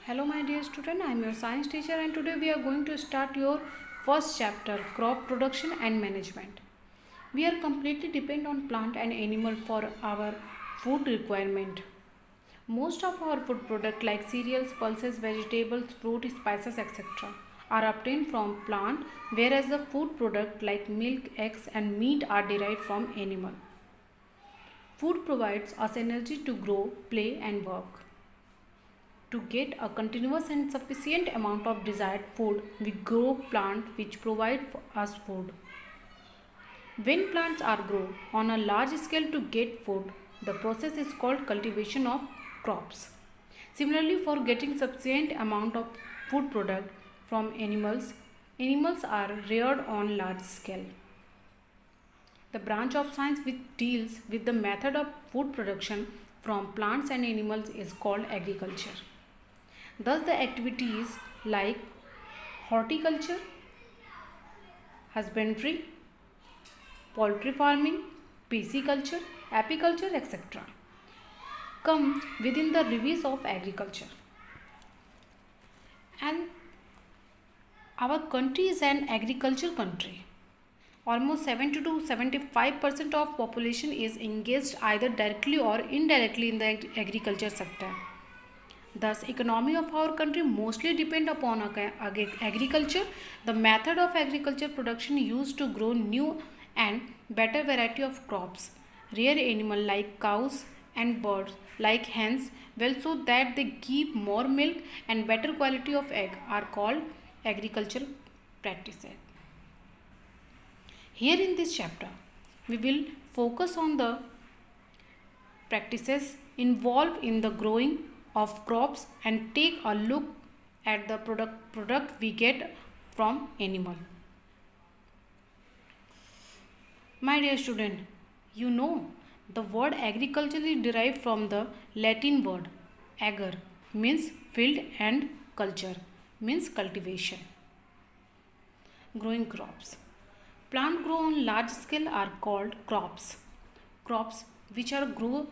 Hello my dear student, I am your science teacher and today we are going to start your first chapter, crop production and management. We are completely dependent on plant and animal for our food requirement. Most of our food products like cereals, pulses, vegetables, fruit, spices, etc. are obtained from plant, whereas the food product like milk, eggs and meat are derived from animal. Food provides us energy to grow, play and work. To get a continuous and sufficient amount of desired food, we grow plants which provide us food. When plants are grown on a large scale to get food, the process is called cultivation of crops. Similarly, for getting sufficient amount of food product from animals, animals are reared on large scale. The branch of science which deals with the method of food production from plants and animals is called agriculture. Thus, the activities like horticulture, husbandry, poultry farming, pisciculture, apiculture, etc. come within the reviews of agriculture. And our country is an agricultural country. Almost 70 to 75% of population is engaged either directly or indirectly in the agriculture sector. Thus, economy of our country mostly depend upon agriculture. The method of agriculture production used to grow new and better variety of crops, rare animal like cows and birds like hens, well so that they give more milk and better quality of egg are called agricultural practices. Here in this chapter, we will focus on the practices involved in the growing of crops and take a look at the product we get from animal. My dear student, you know the word agriculture is derived from the Latin word ager means field and culture means cultivation. Growing crops. Plant grow on large scale are called crops. Crops which are grown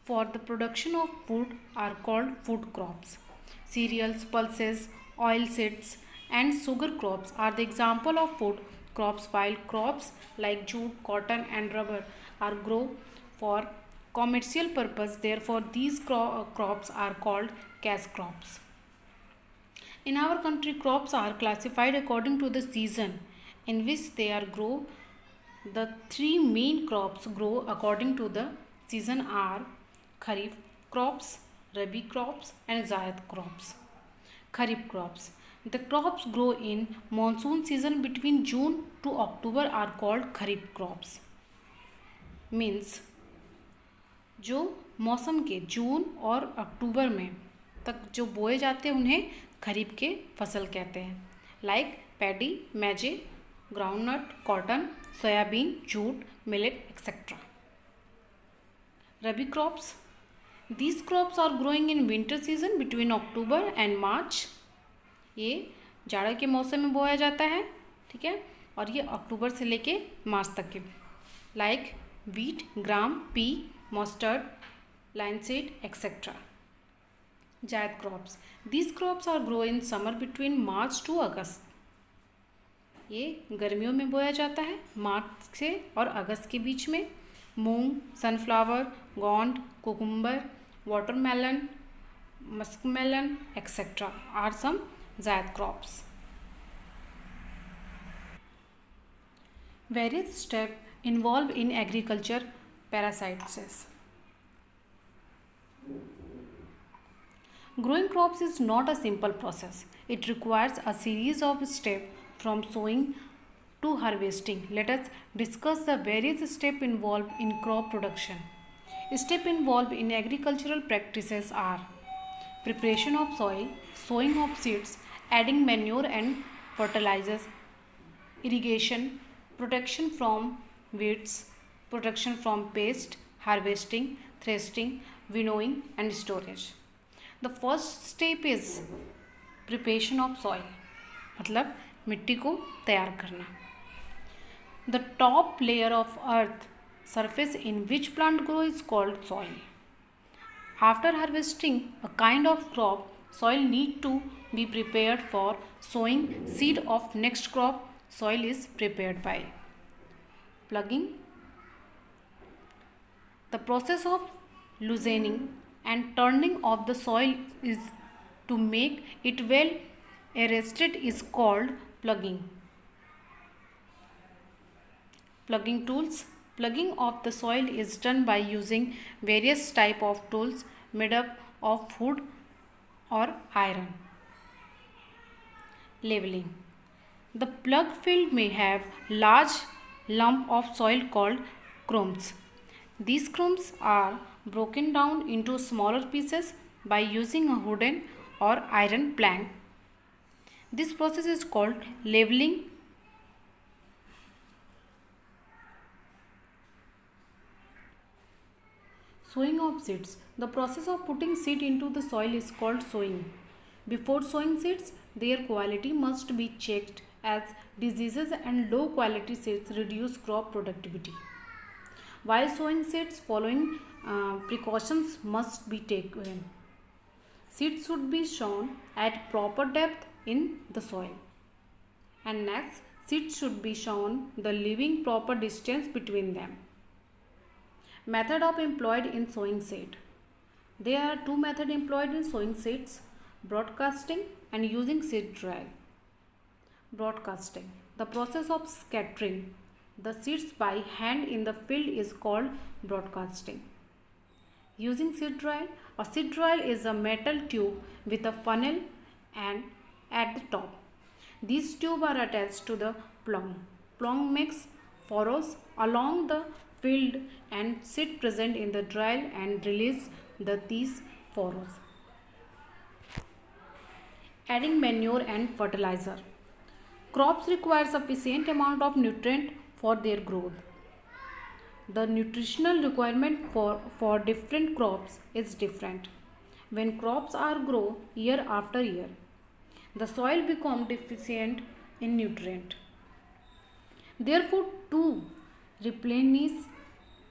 for the production of food are called food crops. Cereals, pulses, oil seeds and sugar crops are the example of food crops, while crops like jute, cotton and rubber are grown for commercial purpose. Therefore, these crops are called cash crops. In our country, crops are classified according to the season in which they are grown. The three main crops grow according to the season are Kharif crops, Rabi crops and Zaid crops. Kharif crops. The crops grow in monsoon season between June to October are called Kharif crops. Means जो मौसम के जून और अक्टूबर में तक जो बोए जाते हैं उन्हें खरीफ के फसल कहते हैं. Like paddy, maize, groundnut, cotton, soybean, jute, millet etcetera. Rabi crops. These crops are growing in winter season between October and March. ये जाड़ा के मौसम में बोया जाता है, ठीक है, और ये अक्टूबर से लेके मार्च तक के. Like wheat, gram, pea, mustard, linseed, etc. Zaid crops. These crops are grown in summer between March to August. ये गर्मियों में बोया जाता है मार्च से और अगस्त के बीच में. Moong, sunflower, gourd, cucumber, watermelon, muskmelon etc. are some Zaid crops. Various steps involved in agriculture parasites. Growing crops is not a simple process. It requires a series of steps from sowing to harvesting. Let us discuss the various steps involved in crop production. Steps involved in agricultural practices are preparation of soil, sowing of seeds, adding manure and fertilizers, irrigation, protection from weeds, protection from pests, harvesting, threshing, winnowing and storage. The first step is preparation of soil, मतलब मिट्टी को तैयार करना. The top layer of earth surface in which plant grow is called soil. After harvesting a kind of crop, soil need to be prepared for sowing seed of next crop. Soil is prepared by plugging. The process of loosening and turning of the soil is to make it well arrested is called plugging. Plugging tools. Plugging of the soil is done by using various type of tools made up of wood or iron. Leveling. The plug field may have large lump of soil called crumbs. These crumbs are broken down into smaller pieces by using a wooden or iron plank. This process is called leveling. Sowing of seeds. The process of putting seed into the soil is called sowing. Before sowing seeds, their quality must be checked as diseases and low quality seeds reduce crop productivity. While sowing seeds, following precautions must be taken. Seeds should be sown at proper depth in the soil. And next, seeds should be sown the leaving proper distance between them. Method of employed in sowing seed. There are two methods employed in sowing seeds: broadcasting and using seed drill. Broadcasting. The process of scattering the seeds by hand in the field is called broadcasting. Using seed drill. A seed drill is a metal tube with a funnel and at the top. These tubes are attached to the plug. Plug makes furrows along the field and seed present in the drill and release these furrows. Adding manure and fertilizer. Crops require sufficient amount of nutrient for their growth. The nutritional requirement for different crops is different. When crops are grown year after year, the soil becomes deficient in nutrient. Therefore, to replenish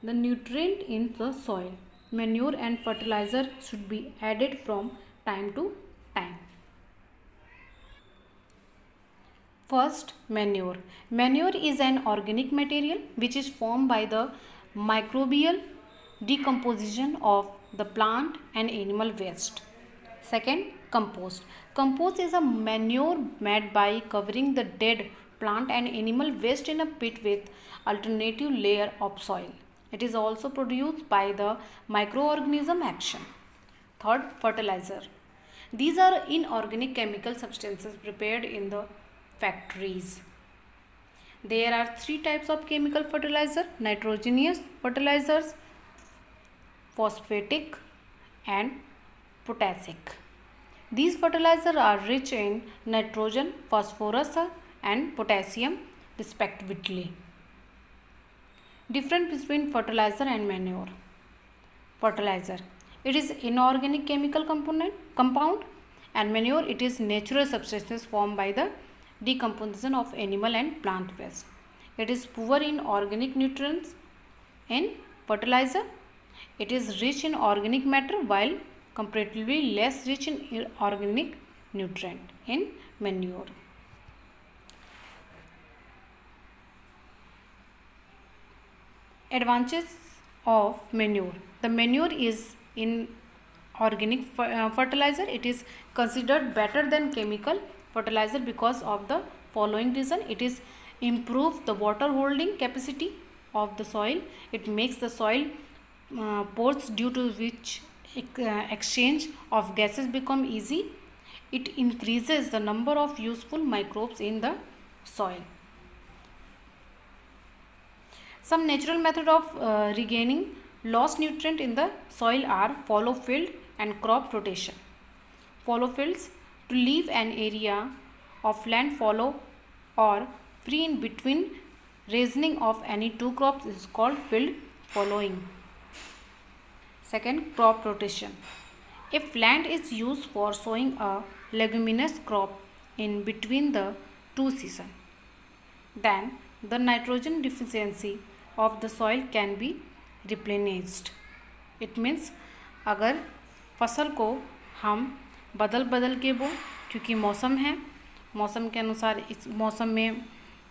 the nutrient in the soil, manure and fertilizer should be added from time to time. First, manure. Manure is an organic material which is formed by the microbial decomposition of the plant and animal waste. Second, compost. Compost is a manure made by covering the dead plant and animal waste in a pit with alternative layer of soil. It is also produced by the microorganism action. Third, fertilizer. These are inorganic chemical substances prepared in the factories. There are three types of chemical fertilizer: nitrogenous fertilizers, phosphatic and potassic. These fertilizers are rich in nitrogen, phosphorus and potassium respectively. Difference between fertilizer and manure. Fertilizer, it is inorganic chemical compound, and manure, it is natural substances formed by the decomposition of animal and plant waste. It is poor in organic nutrients. In fertilizer, it is rich in organic matter while comparatively less rich in organic nutrient. In manure, advantages of manure. The manure is in organic fertilizer. It is considered better than chemical fertilizer because of the following reason: it is improve the water holding capacity of the soil. It makes the soil pores, due to which exchange of gases become easy. It increases the number of useful microbes in the soil. Some natural method of regaining lost nutrient in the soil are fallow field and crop rotation. Fallow fields, to leave an area of land fallow or free in between raising of any two crops, is called field fallowing. Second, crop rotation. If land is used for sowing a leguminous crop in between the two seasons, then the nitrogen deficiency of the soil can be replenished. It means अगर फसल को हम बदल बदल के बो, क्योंकि मौसम है, मौसम के अनुसार इस मौसम में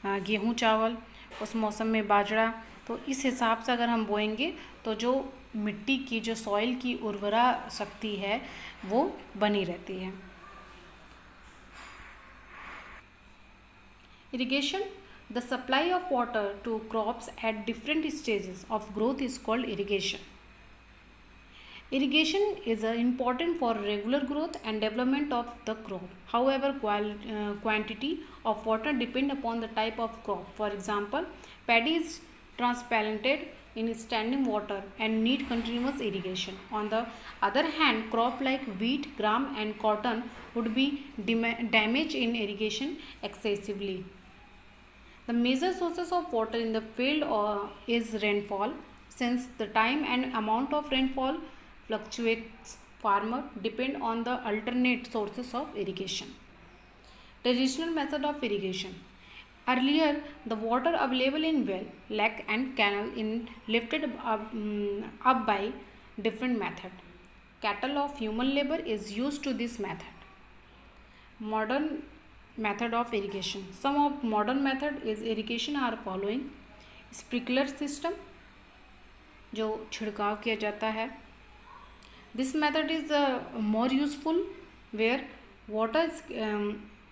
गेहूँ चावल, उस मौसम में बाजरा, तो इस हिसाब से अगर हम बोएंगे तो जो मिट्टी की, जो सॉइल की उर्वरा शक्ति है वो बनी रहती है। Irrigation, the supply of water to crops at different stages of growth is called irrigation. Irrigation is important for regular growth and development of the crop. However, quantity of water depend upon the type of crop. For example, paddy is transplanted in standing water and need continuous irrigation. On the other hand, crop like wheat, gram and cotton would be damaged in irrigation excessively. The major sources of water in the field is rainfall. Since the time and amount of rainfall fluctuates, farmers depend on the alternate sources of irrigation. Traditional method of irrigation. Earlier, the water available in well, lake and canal in lifted up by different method. Cattle of human labor is used to this method. Modern method of irrigation. Some of modern method is irrigation are following. Sprinkler system, जो छिड़काव किया जाता है. This method is more useful where water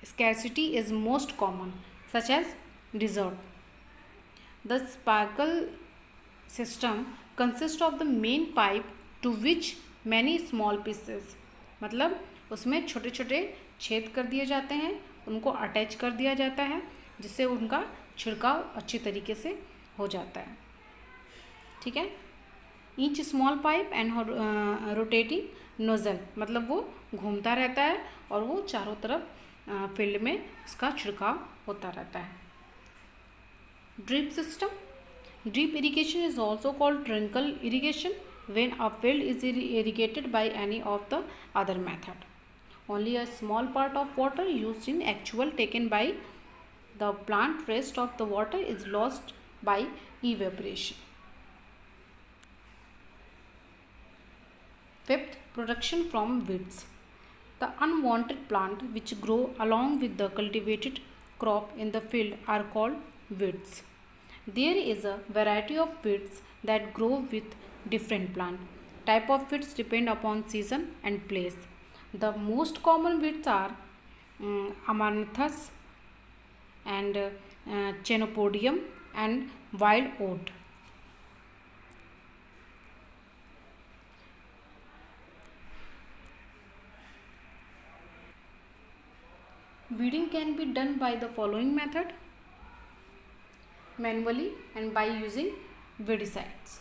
scarcity is most common, such as desert. The sprinkler system consists of the main pipe to which many small pieces, मतलब उसमें छोटे छोटे छेद कर दिए जाते हैं, उनको अटैच कर दिया जाता है, जिससे उनका छिड़काव अच्छी तरीके से हो जाता है. ठीक है. Each small pipe and rotating nozzle, मतलब वो घूमता रहता है और वो चारों तरफ फील्ड में उसका छिड़काव होता रहता है. Drip system. Drip irrigation is also called ट्रिंकल irrigation when a field is irrigated by any of the other method. Only a small part of water used in actual taken by the plant. Rest of the water is lost by evaporation. Fifth, production from weeds. The unwanted plant which grow along with the cultivated crop in the field are called weeds. There is a variety of weeds that grow with different plant. Type of weeds depend upon season and place. The most common weeds are Amanthus and Chenopodium and wild oat. Weeding can be done by the following method: manually and by using weedicides.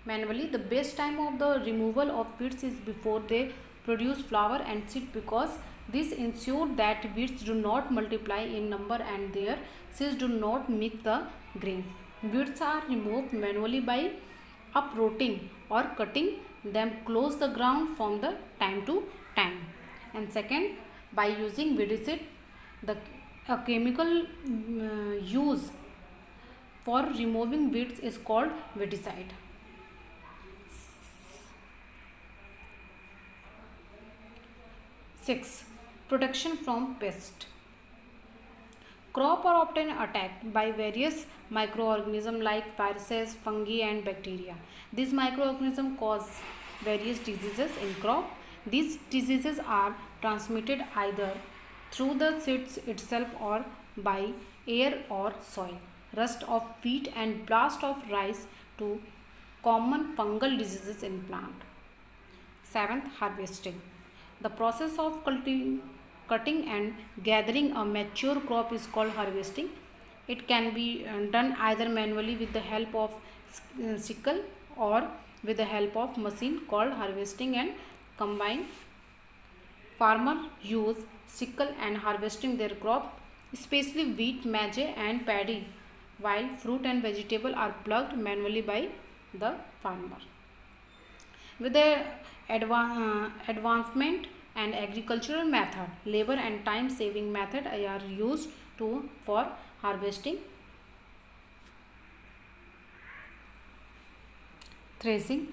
Manually, the best time of the removal of weeds is before they produce flower and seed, because this ensures that weeds do not multiply in number and their seeds do not mix the grains. Weeds are removed manually by uprooting or cutting them close the ground from the time to time. And second, by using weedicide, a chemical used for removing weeds is called weedicide. 6. Protection from pests. Crops are often attacked by various microorganisms like viruses, fungi and bacteria. These microorganisms cause various diseases in crop. These diseases are transmitted either through the seeds itself or by air or soil. Rust of wheat and blast of rice to common fungal diseases in plant. 7th, harvesting. The process of cutting and gathering a mature crop is called harvesting. It can be done either manually with the help of sickle or with the help of machine called harvesting and combine. Farmers use sickle and harvesting their crop, especially wheat, maize and paddy, while fruit and vegetable are plucked manually by the farmer. With the advancement and agricultural method, labor and time saving method are used for harvesting. Threshing.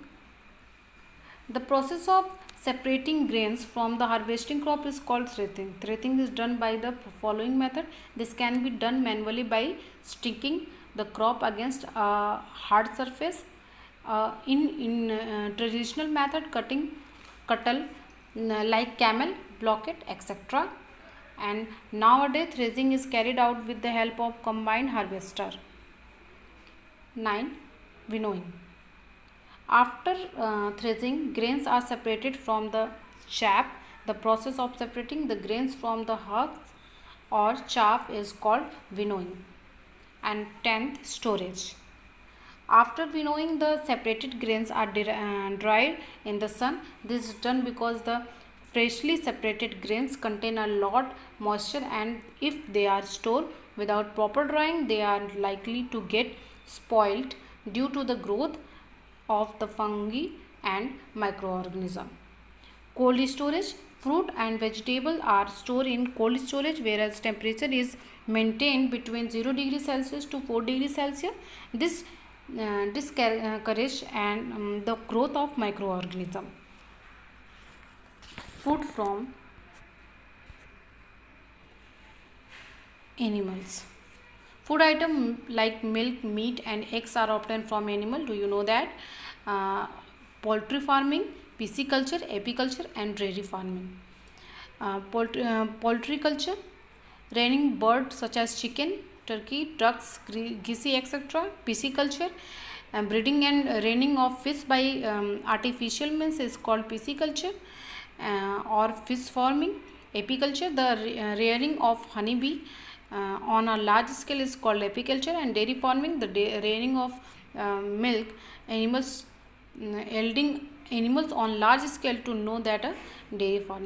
The process of Separating grains from the harvesting crop is called threshing. Threshing is done by the following method. This can be done manually by sticking the crop against a hard surface. In traditional method, cutting cattle like camel, blocket, etc. And nowadays threshing is carried out with the help of combined harvester. 9. Winnowing. After threshing, grains are separated from the chaff. The process of separating the grains from the husks or chaff is called winnowing. And 10th, storage. After winnowing, the separated grains are dried in the sun. This is done because the freshly separated grains contain a lot moisture, and if they are stored without proper drying, they are likely to get spoiled due to the growth of the fungi and microorganisms. Cold storage. Fruit and vegetables are stored in cold storage, whereas temperature is maintained between 0 degrees Celsius to 4 degrees Celsius. This discourage and the growth of microorganisms. Food from animals. Food items like milk, meat and eggs are obtained from animal. Do you know that? Poultry farming, pisciculture, apiculture and dairy farming. Poultry culture, rearing birds such as chicken, turkey, ducks, geese, etc. Pisciculture, breeding and rearing of fish by artificial means is called pisciculture, or fish farming. Apiculture, the rearing of honeybee on a large scale is called apiculture, and dairy farming, the rearing of milk animals, yielding animals on large scale to know that a dairy farming.